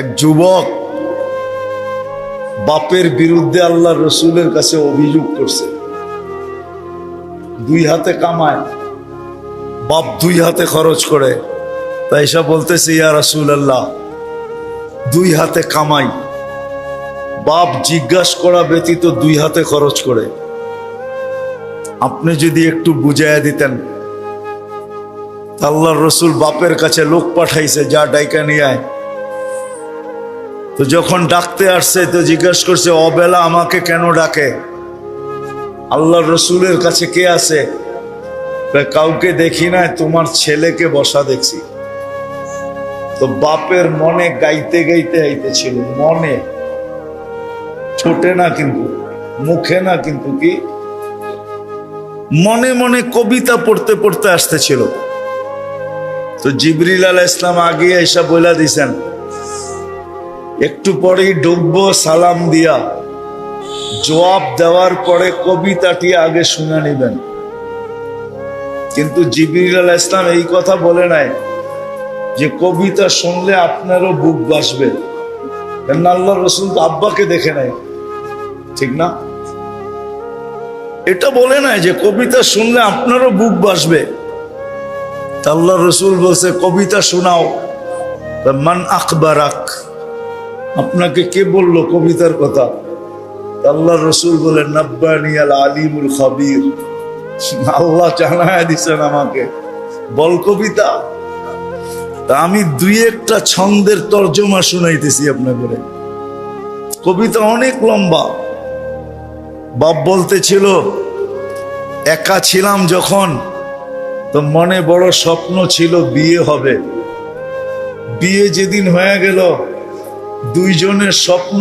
এক যুবক বাপের বিরুদ্ধে আল্লাহ রসুলের কাছে অভিযোগ করছে। দুই হাতে কামায়, বাপ দুই হাতে খরচ করে, তাই এসব বলতেছে, ইয়া রাসূলুল্লাহ, দুই হাতে কামাই, বাপ জিজ্ঞাসা করা ব্যতীত দুই হাতে খরচ করে, আপনি যদি একটু বুঝাইয়া দিতেন। আল্লাহর রসুল বাপের কাছে লোক পাঠাইছে, যা ডাইকা নিয়ে আয়। তো যখন ডাকতে আসছে তো জিজ্ঞাসা করছে, অবেলা আমাকে কেন ডাকে? আল্লাহর রসুলের কাছে কে আছে? কাউকে দেখি না, তোমার ছেলেকে বসা দেখছি। তো বাপের মনে গাইতে গাইতে আইতেছিল, মনে, ছোটে না কিন্তু, মুখে না কিন্তু, কি মনে মনে কবিতা পড়তে পড়তে আসতেছিল। তো জিবরিল আলাইহিস সালাম আগে এসে বইলা দিছেন, একটু পরেই ডুববো, সালাম দিয়া জবাব দেওয়ার পরে কবিতাটি আগে শুনে নিবেন। কিন্তু জিবরিল আলাইহিস সালাম এই কথা বলে নাই যে কবিতা শুনলে আপনারও বুক বাসবে। কেন? আল্লাহ রসুল তো আব্বাকে দেখে নাই, ঠিক না? এটা বলে নাই যে কবিতা শুনলে আপনারও বুক বাসবে। আল্লাহ রসুল বলছে, কবিতা শোনাও। মান আখবারাক, আপনাকে কে বললো কবিতার কথা? আল্লাহ রসুল বলেন, নাব্বানি আল আলিমুল খাবির, আল্লাহ জানায় দিছেন আমাকে, বল কবিতা। তা আমি দুই একটা ছন্দের তর্জমা শুনাইতেছি আপনাদের। কবিতা অনেক লম্বা। বাপ বলতেছিল, একা ছিলাম যখন, তো মনে বড় স্বপ্ন ছিল বিয়ে হবে। বিয়ে যেদিন হয়ে গেল, দুইজনের স্বপ্ন